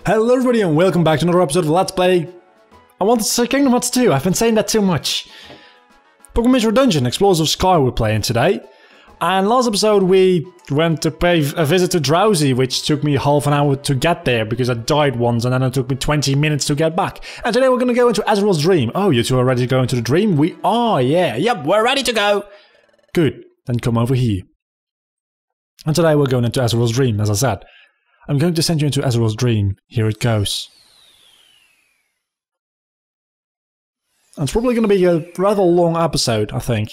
Hello everybody and welcome back to another episode of Let's Play. I wanted to say Kingdom Hearts 2, I've been saying that too much. Pokemon Mystery Dungeon, Explorers of Sky we're playing today. And last episode we went to pay a visit to Drowzee, which took me half an hour to get there because I died once and then it took me 20 minutes to get back. And today we're going to go into Azurill's dream. Oh, you two are ready to go into the dream? We are, yeah. Yep, we're ready to go. Good, then come over here. And today we're going into Azurill's dream, as I said. I'm going to send you into Azurill's dream. Here it goes. And it's probably going to be a rather long episode, I think.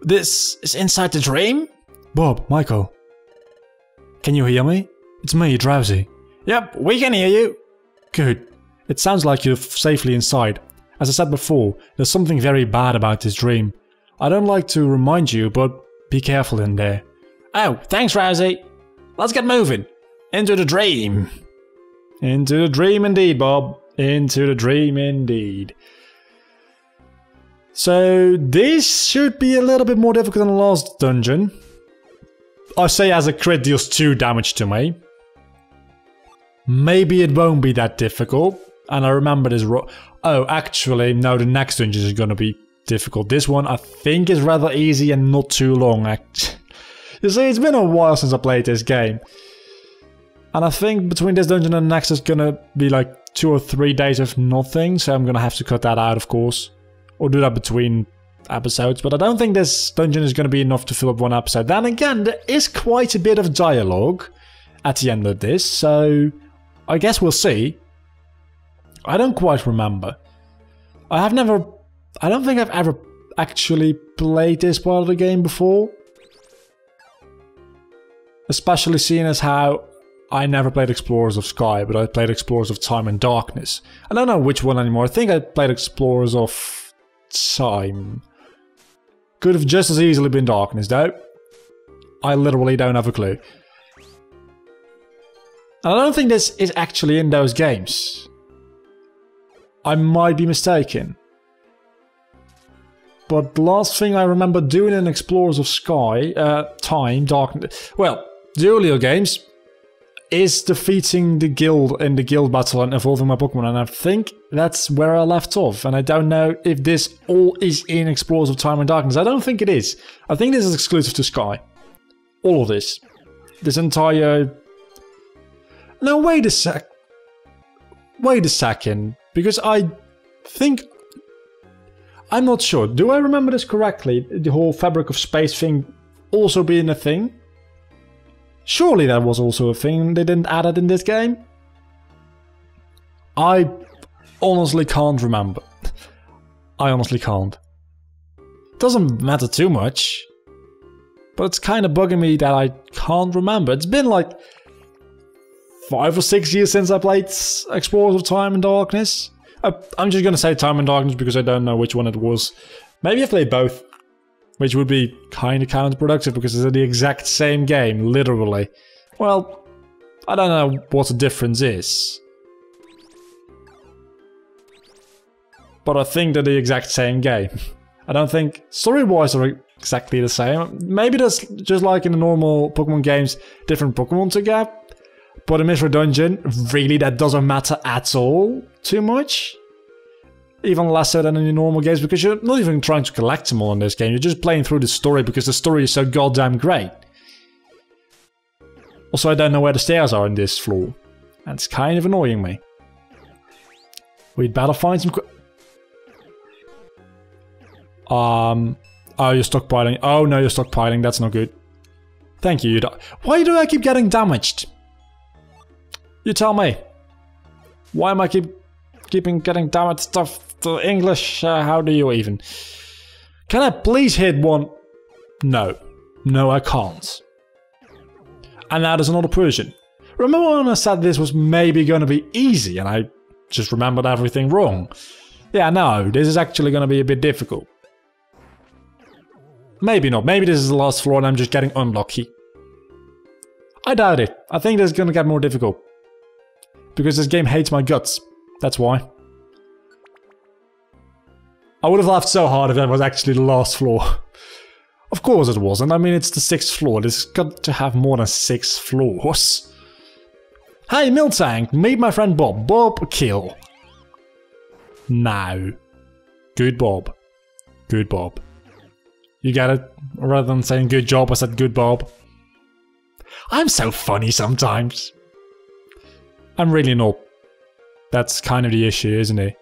This is inside the dream? Bob, Michael. Can you hear me? It's me, Drowzee. Yep, we can hear you. Good. It sounds like you're safely inside. As I said before, there's something very bad about this dream. I don't like to remind you, but be careful in there. Oh, thanks, Drowzee. Let's get moving. Into the dream. Into the dream indeed, Bob. Into the dream indeed. So, this should be a little bit more difficult than the last dungeon. I say as a crit deals 2 damage to me. Maybe it won't be that difficult. And I remember this oh, actually, no, the next dungeon is going to be difficult. This one, I think, is rather easy and not too long, You see, it's been a while since I played this game. And I think between this dungeon and the next is gonna be like 2 or 3 days of nothing, so I'm gonna have to cut that out, of course. Or do that between episodes, but I don't think this dungeon is gonna be enough to fill up one episode. Then again, there is quite a bit of dialogue at the end of this, so I guess we'll see. I don't quite remember. I don't think I've ever actually played this part of the game before. Especially seeing as how I never played Explorers of Sky, but I played Explorers of Time and Darkness. I don't know which one anymore. I think I played Explorers of Time. Could have just as easily been Darkness, though. I literally don't have a clue. And I don't think this is actually in those games. I might be mistaken. But the last thing I remember doing in Explorers of Sky, Time, Darkness... Well, the earlier games is defeating the guild in the guild battle and evolving my Pokemon, and I think that's where I left off. And I don't know if this all is in Explorers of Time and Darkness. I don't think it is. I think this is exclusive to Sky. All of this. This entire... No, wait a sec. Wait a second. Because I think... I'm not sure. Do I remember this correctly? The whole Fabric of Space thing also being a thing? Surely that was also a thing. They didn't add it in this game? I honestly can't remember. I honestly can't. Doesn't matter too much. But it's kind of bugging me that I can't remember. It's been like 5 or 6 years since I played Explorers of Time and Darkness. I'm just gonna say Time and Darkness because I don't know which one it was. Maybe I played both. Which would be kind of counterproductive because it's the exact same game, literally. Well, I don't know what the difference is. But I think they're the exact same game. I don't think story-wise are exactly the same. Maybe there's, just like in the normal Pokemon games, different Pokemon to get. But in Mystery Dungeon, really that doesn't matter at all too much. Even less so than in the normal games, because you're not even trying to collect them all in this game. You're just playing through the story because the story is so goddamn great. Also, I don't know where the stairs are in this floor. And it's kind of annoying me. We'd better find some... Oh, you're stockpiling. Oh no, you're stockpiling. That's not good. Thank you. Why do I keep getting damaged? You tell me. Why am I keeping getting damaged stuff? To English, how do you even? Can I please hit one? No. No, I can't. And now there's another Persian. Remember when I said this was maybe going to be easy and I just remembered everything wrong? Yeah, no, this is actually going to be a bit difficult. Maybe not. Maybe this is the last floor and I'm just getting unlucky. I doubt it. I think this is going to get more difficult. Because this game hates my guts. That's why. I would have laughed so hard if that was actually the last floor. Of course it wasn't. I mean, it's the 6th floor. It's got to have more than 6 floors. Hey, Miltank, meet my friend Bob. Bob, kill. Now. Good Bob. Good Bob. You get it? Rather than saying good job, I said good Bob. I'm so funny sometimes. I'm really not. That's kind of the issue, isn't it?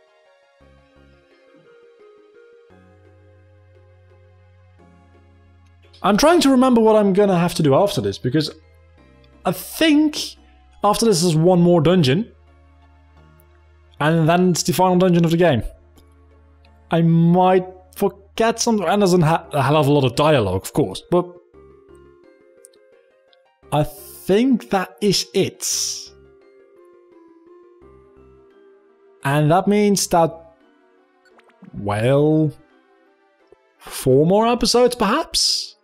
I'm trying to remember what I'm gonna have to do after this, because I think after this is one more dungeon, and then it's the final dungeon of the game. I might forget something, and there's a hell of a lot of dialogue, of course, but I think that is it. And that means that, well, 4 more episodes perhaps?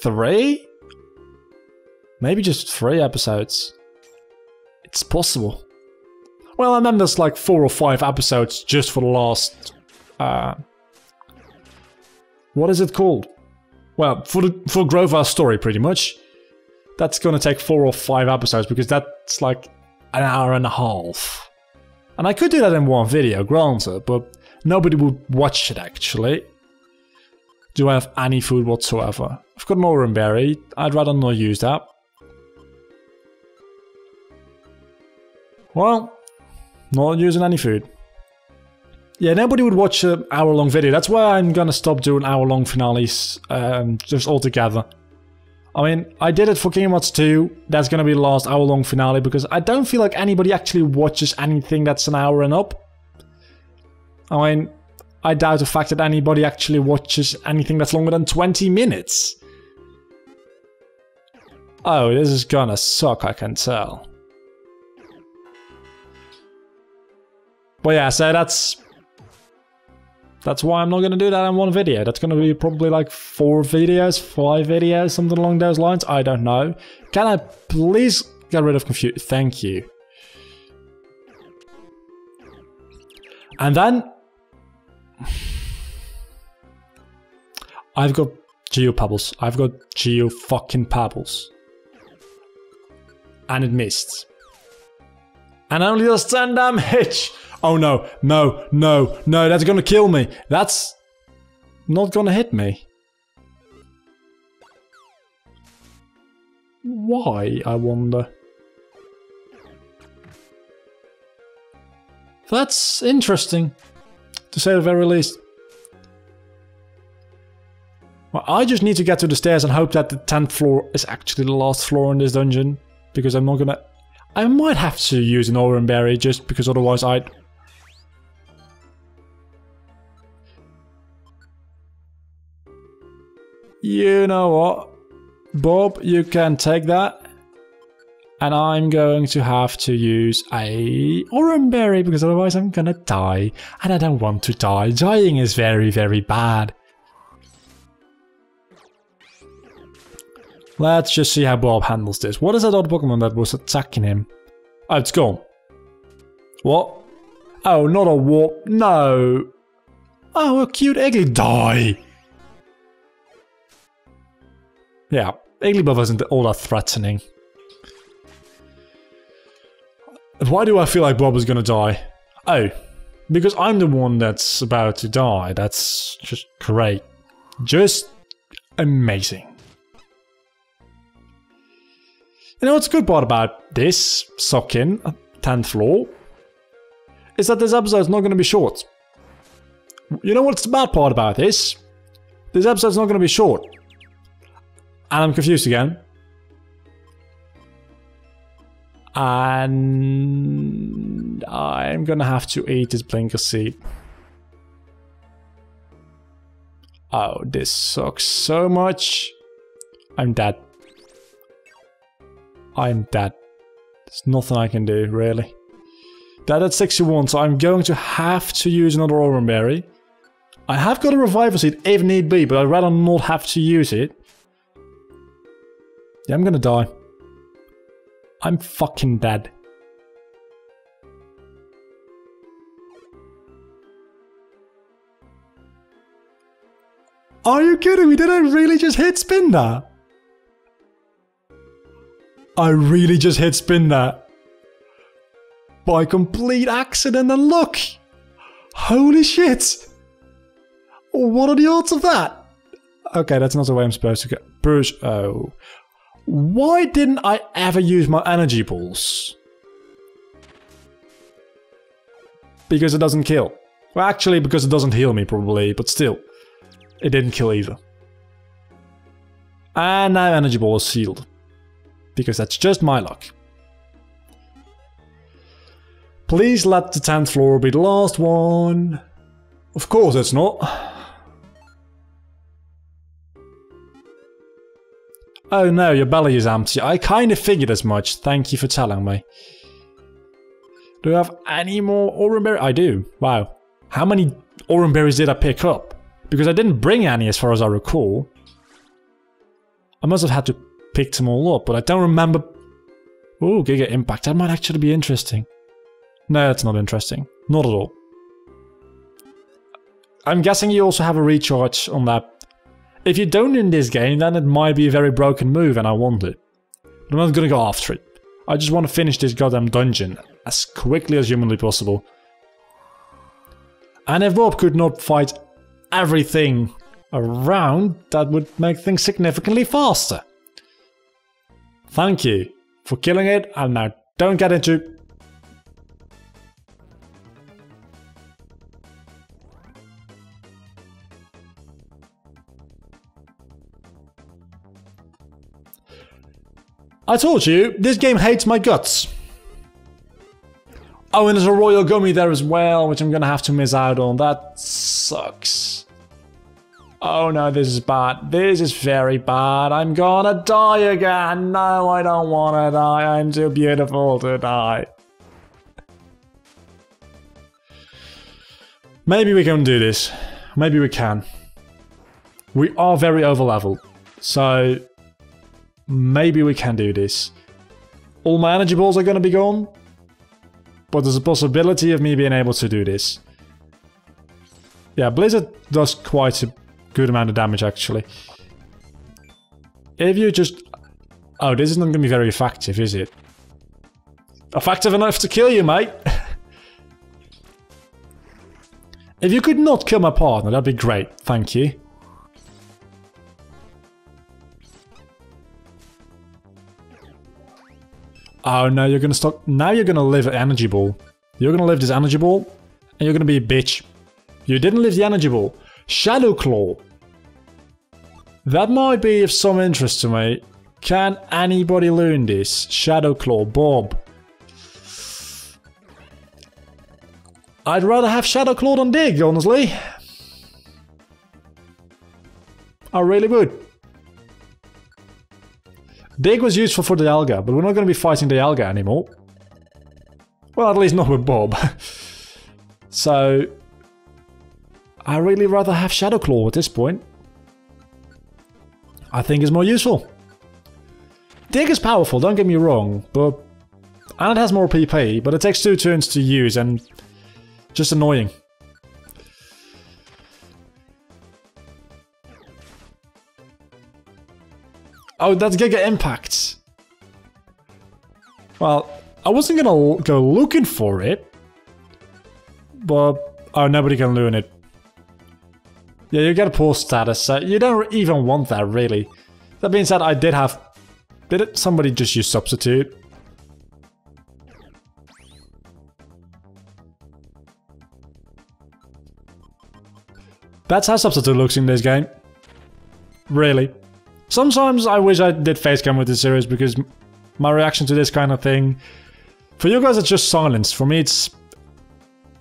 3? Maybe just 3 episodes. It's possible. Well, and then there's like 4 or 5 episodes just for the last... what is it called? Well, for Grover's story, pretty much. That's gonna take 4 or 5 episodes, because that's like an hour and a half. And I could do that in one video, granted, but nobody would watch it, actually. Do I have any food whatsoever? I've got an orange berry. I'd rather not use that. Well, not using any food. Yeah, nobody would watch an hour-long video. That's why I'm gonna stop doing hour-long finales just altogether. I mean, I did it for Kingdom Hearts 2. That's gonna be the last hour-long finale, because I don't feel like anybody actually watches anything that's an hour and up. I mean, I doubt the fact that anybody actually watches anything that's longer than 20 minutes. Oh, this is gonna suck, I can tell. But yeah, so that's why I'm not gonna do that in one video. That's gonna be probably like 4 videos, 5 videos, something along those lines. I don't know. Can I please get rid of confuse? Thank you. And then I've got Geo Pebbles. I've got Geo fucking Pebbles. And it missed. And only does 10 damage! Oh no, no, no, no, that's gonna kill me. That's not gonna hit me. Why, I wonder? That's interesting, to say the very least. Well, I just need to get to the stairs and hope that the 10th floor is actually the last floor in this dungeon. Because I'm not gonna... I might have to use an orange berry just because otherwise I'd... You know what? Bob, you can take that. And I'm going to have to use a orange berry because otherwise I'm gonna die. And I don't want to die. Dying is very, very bad. Let's just see how Bob handles this. What is that other Pokemon that was attacking him? Oh, it's gone. What? Oh, not a warp. No. Oh, a cute Iggly. Die. Yeah, Igglybuff isn't all that threatening. Why do I feel like Bob is gonna die? Oh, because I'm the one that's about to die. That's just great. Just amazing. You know what's the good part about this suck-in, 10th floor, is that this episode's not gonna be short. You know what's the bad part about this? This episode's not gonna be short. And I'm confused again. And I'm gonna have to eat this blinker seed. Oh, this sucks so much. I'm dead. I'm dead. There's nothing I can do, really. Dead at 61, so I'm going to have to use another orange berry. I have got a revival seed if need be, but I'd rather not have to use it. Yeah, I'm gonna die. I'm fucking dead. Are you kidding me? Did I really just hit spin that? I really just hit spin that. By complete accident, and look! Holy shit! What are the odds of that? Okay, that's not the way I'm supposed to go. Bruce, oh. Why didn't I ever use my energy balls? Because it doesn't kill. Well, actually, because it doesn't heal me, probably, but still. It didn't kill either. And now energy ball is sealed. Because that's just my luck. Please let the 10th floor be the last one. Of course it's not. Oh no, your belly is empty. I kind of figured as much. Thank you for telling me. Do I have any more orange berries? I do. Wow. How many orange berries did I pick up? Because I didn't bring any as far as I recall. I must have had to pick them all up, but I don't remember. Ooh, Giga Impact. That might actually be interesting. No, that's not interesting. Not at all. I'm guessing you also have a recharge on that. If you don't in this game, then it might be a very broken move and I want it. But I'm not gonna go after it. I just want to finish this goddamn dungeon as quickly as humanly possible. And if Bob could not fight everything around, that would make things significantly faster. Thank you for killing it, and now don't get into... I told you, this game hates my guts. Oh, and there's a royal gummy there as well, which I'm gonna have to miss out on. That sucks. Oh no, this is bad. This is very bad. I'm gonna die again. No, I don't wanna die. I'm too beautiful to die. Maybe we can do this. Maybe we can. We are very over-leveled. So... maybe we can do this. All my energy balls are gonna be gone. But there's a possibility of me being able to do this. Yeah, Blizzard does quite a good amount of damage, actually. If you just... oh, this is not going to be very effective, is it? Effective enough to kill you, mate! If you could not kill my partner, that'd be great. Thank you. Oh no, you're gonna stop. Now you're gonna live an energy ball. You're gonna live this energy ball, and you're gonna be a bitch. You didn't live the energy ball. Shadow Claw. That might be of some interest to me. Can anybody learn this? Shadow Claw, Bob. I'd rather have Shadow Claw than Dig, honestly. I really would. Dig was useful for the Dialga, but we're not going to be fighting the Dialga anymore. Well, at least not with Bob. So... I'd really rather have Shadow Claw at this point. I think it's more useful. Dig is powerful, don't get me wrong, but... and it has more PP, but it takes 2 turns to use and... just annoying. Oh, that's Giga Impact. Well, I wasn't gonna go looking for it. But... oh, nobody can learn it. Yeah, you get a poor status, so you don't even want that, really. That being said, I did have... did somebody just use Substitute? That's how Substitute looks in this game. Really. Sometimes I wish I did facecam with this series because my reaction to this kind of thing... for you guys it's just silence. For me it's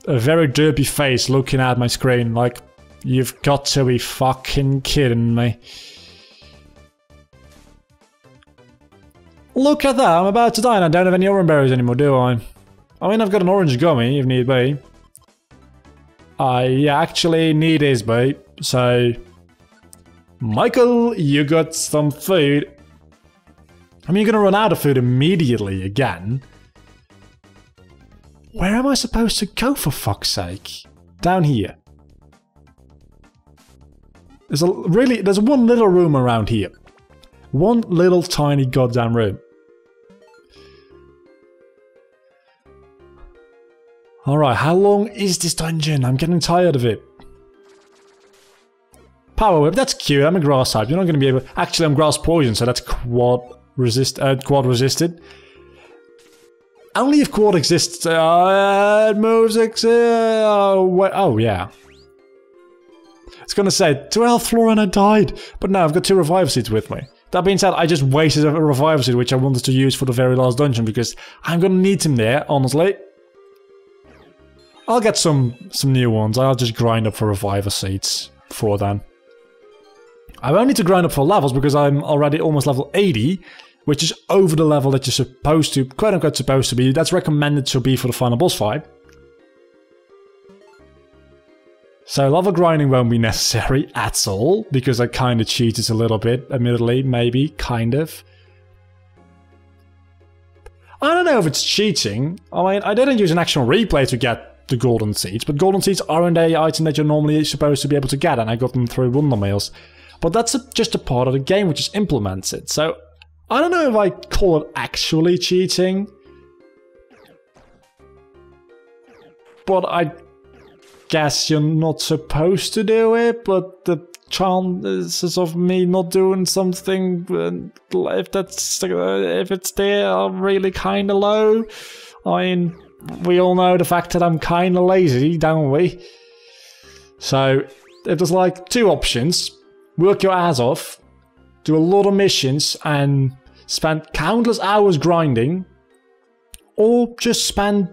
a very derpy face looking at my screen like, you've got to be fucking kidding me. Look at that, I'm about to die and I don't have any orange berries anymore, do I? I mean, I've got an orange gummy if need be. I actually need his bait, so... Michael, you got some food. I mean, you're gonna run out of food immediately again. Where am I supposed to go, for fuck's sake? Down here. There's one little room around here. One little tiny goddamn room. Alright, how long is this dungeon? I'm getting tired of it. Power whip, that's cute. I'm a grass type. You're not going to be able... Actually, I'm grass poison, so that's quad resisted. Only if quad exists. It moves... oh, yeah. It's going to say, 12th floor and I died. But no, I've got 2 revival seeds with me. That being said, I just wasted a revival seed, which I wanted to use for the very last dungeon, because I'm going to need them there, honestly. I'll get some new ones. I'll just grind up for revival seeds for then. I won't need to grind up for levels because I'm already almost level 80, which is over the level that you're supposed to, quote unquote supposed to be. That's recommended to be for the final boss fight. So level grinding won't be necessary at all, because I kind of cheated a little bit, admittedly, maybe, kind of. I don't know if it's cheating. I mean, I didn't use an actual replay to get the golden seeds, but golden seeds aren't an item that you're normally supposed to be able to get, and I got them through wonder mails. But that's just a part of the game which is implemented, so I don't know if I call it actually cheating. But I guess you're not supposed to do it, but the chances of me not doing something, if it's there, are really kind of low. I mean, we all know the fact that I'm kind of lazy, don't we? So, if there's like 2 options, work your ass off, do a lot of missions, and spend countless hours grinding, or just spend,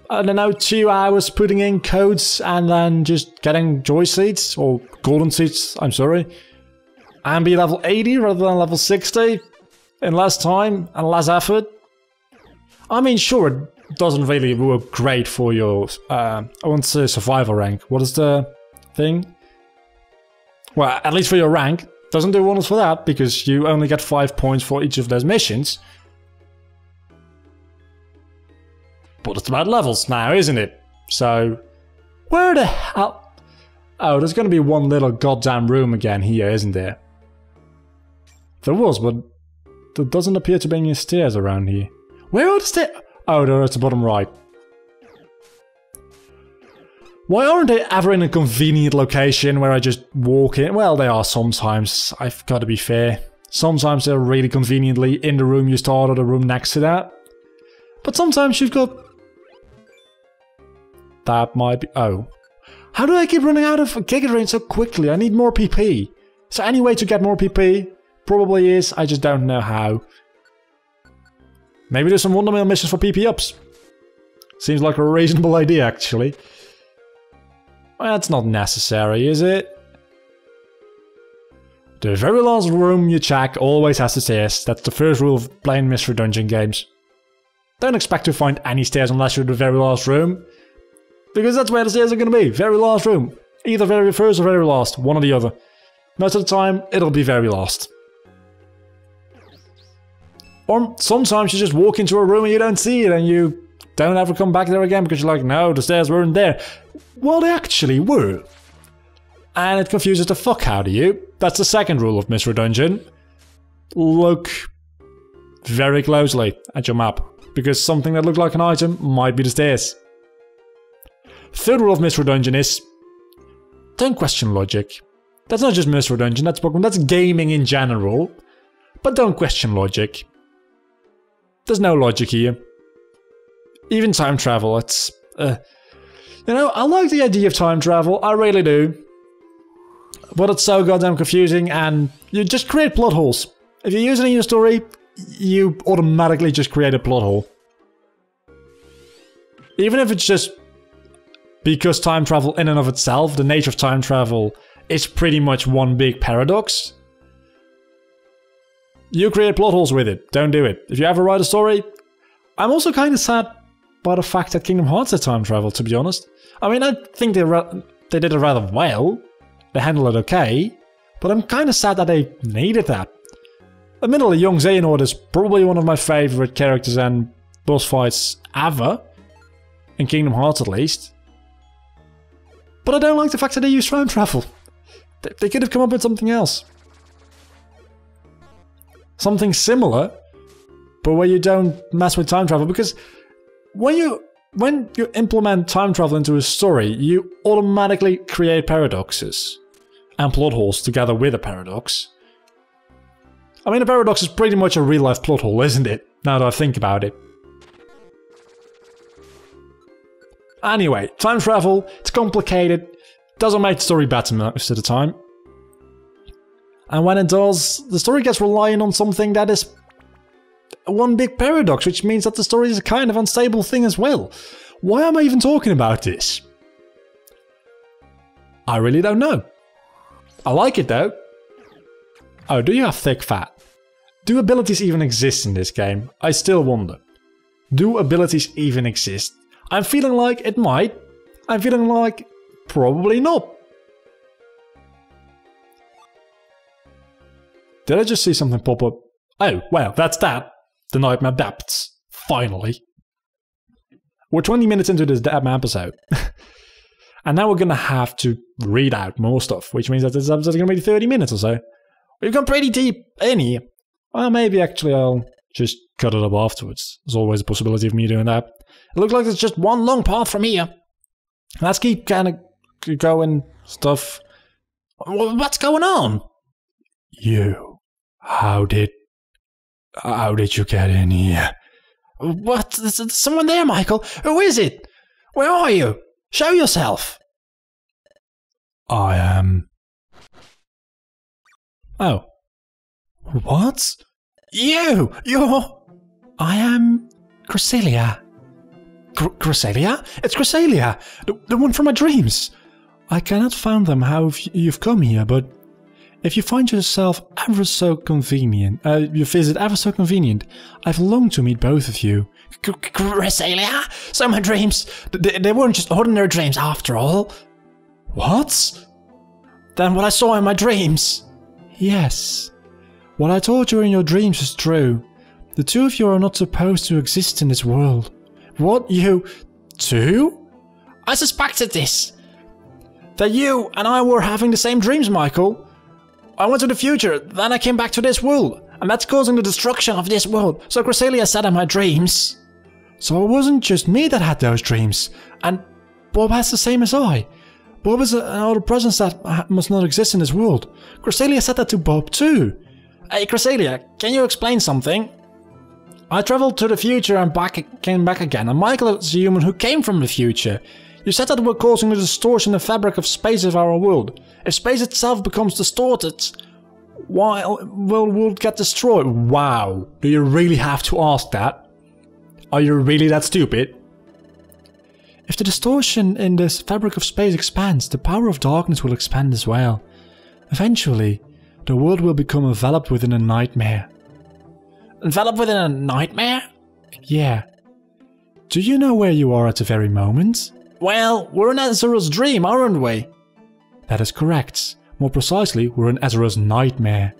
I don't know, 2 hours putting in codes and then just getting joy seeds, or golden seeds, I'm sorry, and be level 80 rather than level 60 in less time and less effort. I mean, sure, it doesn't really work great for your, I want to say survival rank. What is the thing? Well, at least for your rank, doesn't do wonders for that, because you only get 5 points for each of those missions. But it's about levels now, isn't it? So, where the hell... Oh, there's gonna be one little goddamn room again here, isn't there? There was, but there doesn't appear to be any stairs around here. Where are the stairs? Oh, they're at the bottom right. Why aren't they ever in a convenient location where I just walk in? Well, they are sometimes, I've got to be fair. Sometimes they're really conveniently in the room you start or the room next to that. But sometimes you've got... That might be... Oh. How do I keep running out of Giga Drain so quickly? I need more PP. So any way to get more PP? Probably is, I just don't know how. Maybe there's some Wonder Mail missions for PP ups. Seems like a reasonable idea, actually. Well, that's not necessary, is it? The very last room you check always has the stairs. That's the first rule of playing mystery dungeon games. Don't expect to find any stairs unless you're in the very last room. Because that's where the stairs are going to be. Very last room. Either very first or very last. One or the other. Most of the time, it'll be very last. Or sometimes you just walk into a room and you don't see it and you don't ever come back there again because you're like, no, the stairs weren't there. Well, they actually were. And it confuses the fuck out of you. That's the second rule of Mystery Dungeon. Look very closely at your map, because something that looked like an item might be the stairs. Third rule of Mystery Dungeon is, don't question logic. That's not just Mystery Dungeon, that's Pokemon, that's gaming in general. But don't question logic. There's no logic here. Even time travel, it's... you know, I like the idea of time travel, I really do. But it's so goddamn confusing, and you just create plot holes. If you use it in your story, you automatically just create a plot hole. Even if it's just because time travel in and of itself, the nature of time travel is pretty much one big paradox. You create plot holes with it, don't do it. If you ever write a story, I'm also kind of sad by the fact that Kingdom Hearts had time travel, to be honest. I mean, I think they did it rather well. They handled it okay, but I'm kind of sad that they needed that. Admittedly, young Xehanort is probably one of my favorite characters and boss fights ever. In Kingdom Hearts, at least. But I don't like the fact that they use time travel. They could have come up with something else. Something similar, but where you don't mess with time travel, because when you when you implement time travel into a story, you automatically create paradoxes and plot holes together with a paradox. I mean, a paradox is pretty much a real-life plot hole, isn't it? Now that I think about it. Anyway, time travel, it's complicated, doesn't make the story better most of the time. And when it does, the story gets reliant on something that is one big paradox, which means that the story is a kind of unstable thing as well. Why am I even talking about this? I really don't know. I like it though. Oh, do you have thick fat? Do abilities even exist in this game? I still wonder. Do abilities even exist? I'm feeling like it might. I'm feeling like probably not. Did I just see something pop up? Oh, well, that's that. The Nightmare Depths. Finally. We're 20 minutes into this damn episode. And now we're gonna have to read out more stuff, which means that this episode is gonna be 30 minutes or so. We've gone pretty deep in here. Well, maybe actually I'll just cut it up afterwards. There's always a possibility of me doing that. It looks like it's just one long path from here. Let's keep kind of going stuff. What's going on? You. How did you get in here? What? There's someone there, Michael. Who is it? Where are you? Show yourself. I am... Oh. What? You're... I am... Cresselia. Cresselia? It's Cresselia! The one from my dreams! I cannot fathom how you've come here, but... If you find yourself ever so convenient, your visit ever so convenient, I've longed to meet both of you. Cresselia? So my dreams, they weren't just ordinary dreams after all. What? Then what I saw in my dreams? Yes. What I told you in your dreams is true. The two of you are not supposed to exist in this world. What, you two? I suspected this. That you and I were having the same dreams, Michael. I went to the future, then I came back to this world, and that's causing the destruction of this world, so Cresselia said in my dreams. So it wasn't just me that had those dreams, and Bob has the same as I. Bob is another presence that must not exist in this world. Cresselia said that to Bob too. Hey Cresselia, can you explain something? I travelled to the future and came back again, and Michael is a human who came from the future. You said that we're causing the distortion in the fabric of space of our world. If space itself becomes distorted, why will the world get destroyed? Wow, do you really have to ask that? Are you really that stupid? If the distortion in this fabric of space expands, the power of darkness will expand as well. Eventually, the world will become enveloped within a nightmare. Enveloped within a nightmare? Yeah. Do you know where you are at the very moment? Well, we're in Azurill's dream, aren't we? That is correct. More precisely, we're in Azurill's nightmare.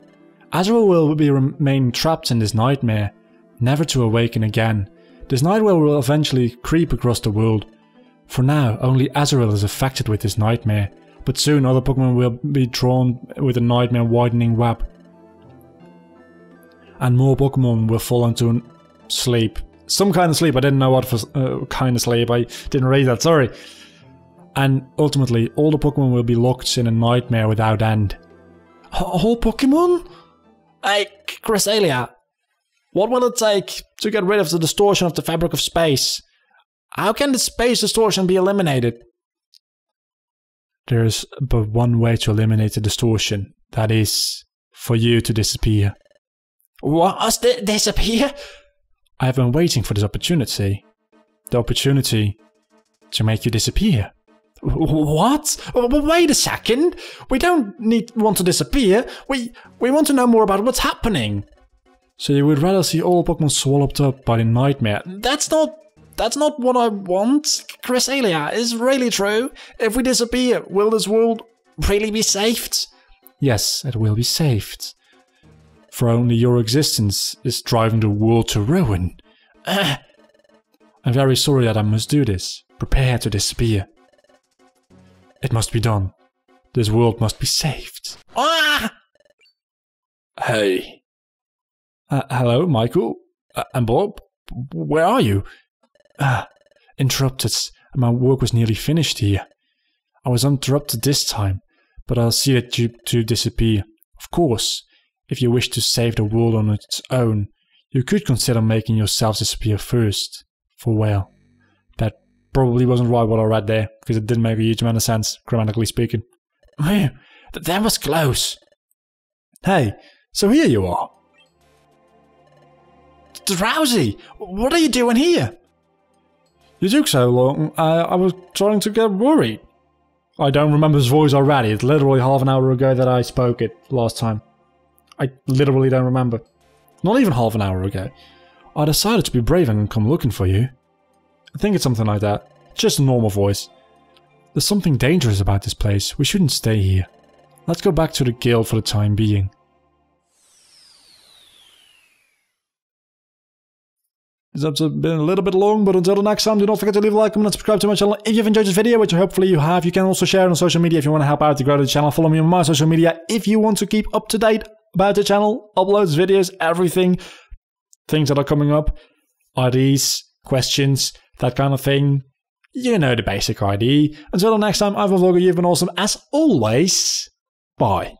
Azurill will remain trapped in this nightmare, never to awaken again. This nightmare will eventually creep across the world. For now, only Azurill is affected with this nightmare, but soon other Pokemon will be drawn with a nightmare widening web. And more Pokemon will fall into sleep. Some kind of sleep, I didn't know what kind of sleep, I didn't read that, sorry. And ultimately, all the Pokemon will be locked in a nightmare without end. All Pokemon? Hey, Cresselia, what will it take to get rid of the distortion of the fabric of space? How can the space distortion be eliminated? There's but one way to eliminate the distortion. That is, for you to disappear. What? Disappear? I have been waiting for this opportunity. The opportunity to make you disappear. What? Wait a second. We don't want to disappear. We want to know more about what's happening. So you would rather see all Pokemon swallowed up by the nightmare? That's not what I want. Cresselia, is really true. If we disappear, will this world really be saved? Yes, it will be saved. For only your existence is driving the world to ruin. I'm very sorry that I must do this. Prepare to disappear. It must be done. This world must be saved. Ah! Hey. Hello, Michael? And Bob? Where are you? interrupted and my work was nearly finished here. I was interrupted this time, but I'll see that you two disappear. Of course, if you wish to save the world on its own, you could consider making yourselves disappear first. For well, that probably wasn't right what I read there, because it didn't make a huge amount of sense, grammatically speaking. That was close. Hey, so here you are. Drowzee, what are you doing here? You took so long, I was trying to get worried. I don't remember his voice already. It's literally half an hour ago that I spoke it last time. I literally don't remember. Not even half an hour ago. I decided to be brave and come looking for you. I think it's something like that. Just a normal voice. There's something dangerous about this place. We shouldn't stay here. Let's go back to the guild for the time being. This episode's been a little bit long, but until the next time, do not forget to leave a like, comment, and subscribe to my channel if you've enjoyed this video, which hopefully you have. You can also share it on social media if you want to help out to grow the channel. Follow me on my social media if you want to keep up to date about the channel, uploads, videos, everything. Things that are coming up, IDs, questions, that kind of thing. You know the basic ID. Until the next time, I've been Vlogger, you've been awesome as always. Bye.